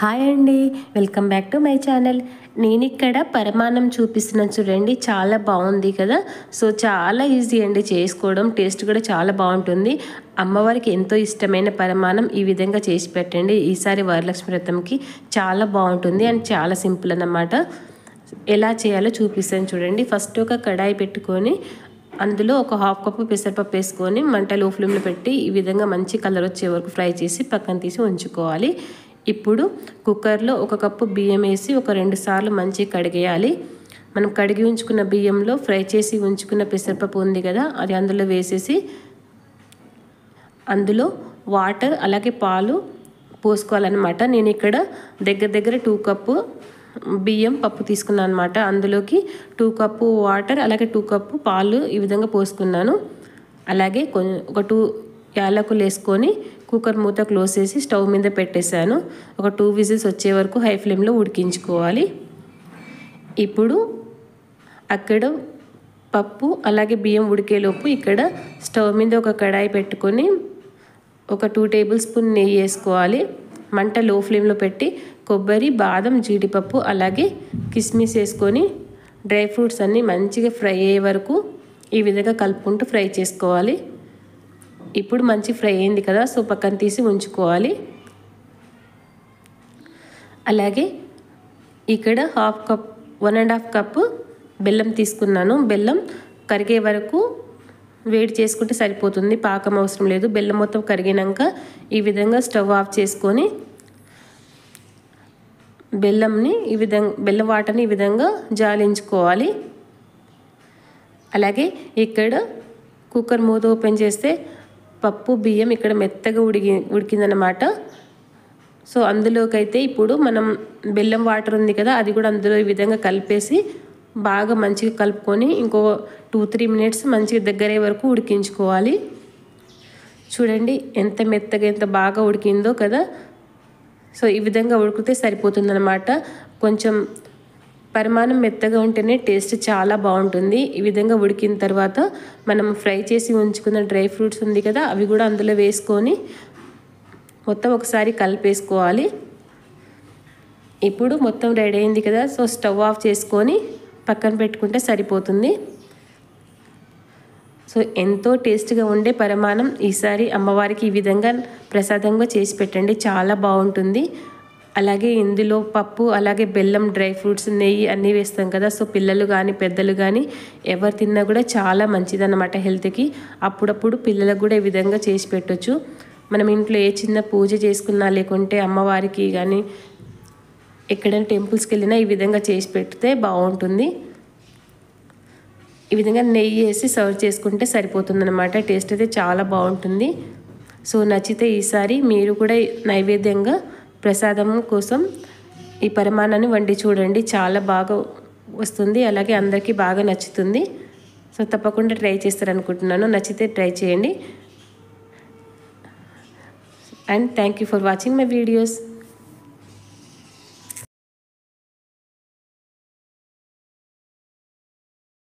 Hi అండి, welcome back to my channel. నేను ఇక్కడ పరమాన్నం చూపిస్తున్నాను చూడండి. చాలా బాగుంది కదా. సో చాలా ఈజీ అండి చేసుకోవడం, టేస్ట్ కూడా చాలా బాగుంటుంది. అమ్మవారికి ఎంతో ఇష్టమైన పరమాన్నం ఈ విధంగా చేసి పెట్టండి. ఈసారి వరలక్ష్మి వ్రతంకి చాలా బాగుంటుంది అండ్ చాలా సింపుల్ అన్నమాట. ఎలా చేయాలో చూపిస్తాను చూడండి. ఫస్ట్ ఒక కడాయి పెట్టుకొని అందులో ఒక హాఫ్ కప్పు పెసరపప్పు వేసుకొని మంట లో ఫ్లేమ్లో పెట్టి ఈ విధంగా మంచి కలర్ వచ్చే వరకు ఫ్రై చేసి పక్కన తీసి ఉంచుకోవాలి. ఇప్పుడు కుక్కర్లో ఒక కప్పు బియ్యం వేసి ఒక 2 సార్లు మంచిగా కడిగేయాలి. మనం కడిగి ఉంచుకున్న బియ్యంలో ఫ్రై చేసి ఉంచుకున్న పెసరపప్పు ఉంది కదా, అది అందులో వేసేసి అందులో వాటర్ అలాగే పాలు పోసుకోవాలన్నమాట. నేను ఇక్కడ దగ్గర 2 కప్పు బియ్యం పప్పు తీసుకున్నాను అనమాట. అందులోకి 2 కప్పు వాటర్ అలాగే 2 కప్పు పాలు ఈ విధంగా పోసుకున్నాను. అలాగే ఒక 2 యాలకులు వేసుకొని కుక్కర్ మూత క్లోజ్ చేసి స్టవ్ మీద పెట్టేశాను. ఒక 2 విజిల్స్ వచ్చే వరకు హై ఫ్లేమ్లో ఉడికించుకోవాలి. ఇప్పుడు అక్కడ పప్పు అలాగే బియ్యం ఉడికేలోపు ఇక్కడ స్టవ్ మీద ఒక కడాయి పెట్టుకొని ఒక 2 టేబుల్ స్పూన్ నెయ్యి వేసుకోవాలి. మంట లో ఫ్లేమ్లో పెట్టి కొబ్బరి, బాదం, జీడిపప్పు అలాగే కిస్మిస్ వేసుకొని డ్రై ఫ్రూట్స్ అన్నీ మంచిగా ఫ్రై అయ్యే వరకు ఈ విధంగా కలుపుకుంటూ ఫ్రై చేసుకోవాలి. ఇప్పుడు మంచి ఫ్రై అయింది కదా, సో పక్కన తీసి ఉంచుకోవాలి. అలాగే ఇక్కడ 1.5 కప్పు బెల్లం తీసుకున్నాను. బెల్లం కరిగే వరకు వేడి చేసుకుంటే సరిపోతుంది, పాకం అవసరం లేదు. బెల్లం మొత్తం కరిగినాక ఈ విధంగా స్టవ్ ఆఫ్ చేసుకొని బెల్లం వాటర్ని ఈ విధంగా జాలించుకోవాలి. అలాగే ఇక్కడ కుక్కర్ మూత ఓపెన్ చేస్తే పప్పు బియ్యం ఇక్కడ మెత్తగా ఉడికిందనమాట. సో అందులోకైతే ఇప్పుడు మనం బెల్లం వాటర్ ఉంది కదా, అది కూడా అందులో ఈ విధంగా కలిపేసి బాగా మంచిగా కలుపుకొని ఇంకో 2-3 మినిట్స్ మంచిగా దగ్గరే వరకు ఉడికించుకోవాలి. చూడండి ఎంత మెత్తగా ఎంత బాగా ఉడికిందో కదా. సో ఈ విధంగా ఉడికితే సరిపోతుందన్నమాట. కొంచెం పరిమాణం మెత్తగా ఉంటేనే టేస్ట్ చాలా బాగుంటుంది. ఈ విధంగా ఉడికిన తర్వాత మనం ఫ్రై చేసి ఉంచుకున్న డ్రై ఫ్రూట్స్ ఉంది కదా, అవి కూడా అందులో వేసుకొని మొత్తం ఒకసారి కలిపేసుకోవాలి. ఇప్పుడు మొత్తం రెడీ అయింది కదా, సో స్టవ్ ఆఫ్ చేసుకొని పక్కన పెట్టుకుంటే సరిపోతుంది. సో ఎంతో టేస్ట్గా ఉండే పరమాన్నం ఈసారి అమ్మవారికి ఈ విధంగా ప్రసాదంగా చేసి పెట్టండి, చాలా బాగుంటుంది. అలాగే ఇందులో పప్పు అలాగే బెల్లం, డ్రై ఫ్రూట్స్, నెయ్యి అన్నీ వేస్తాం కదా. సో పిల్లలు కానీ పెద్దలు కానీ ఎవరు తిన్నా కూడా చాలా మంచిదన్నమాట హెల్త్కి. అప్పుడప్పుడు పిల్లలకు కూడా ఈ విధంగా చేసి పెట్టవచ్చు. మనం ఇంట్లో ఏ చిన్న పూజ చేసుకున్నా లేకుంటే అమ్మవారికి కానీ ఎక్కడైనా టెంపుల్స్కి వెళ్ళినా ఈ విధంగా చేసి పెడితే బాగుంటుంది. ఈ విధంగా నెయ్యి వేసి సర్వ్ చేసుకుంటే సరిపోతుందన్నమాట. టేస్ట్ అయితే చాలా బాగుంటుంది. సో నచ్చితే ఈసారి మీరు కూడా నైవేద్యంగా ప్రసాదం కోసం ఈ పరమాన్నాన్ని వండి చూడండి, చాలా బాగా వస్తుంది. అలాగే అందరికీ బాగా నచ్చుతుంది. సో తప్పకుండా ట్రై చేస్తారనుకుంటున్నాను. నచ్చితే ట్రై చేయండి. And thank you for watching my videos.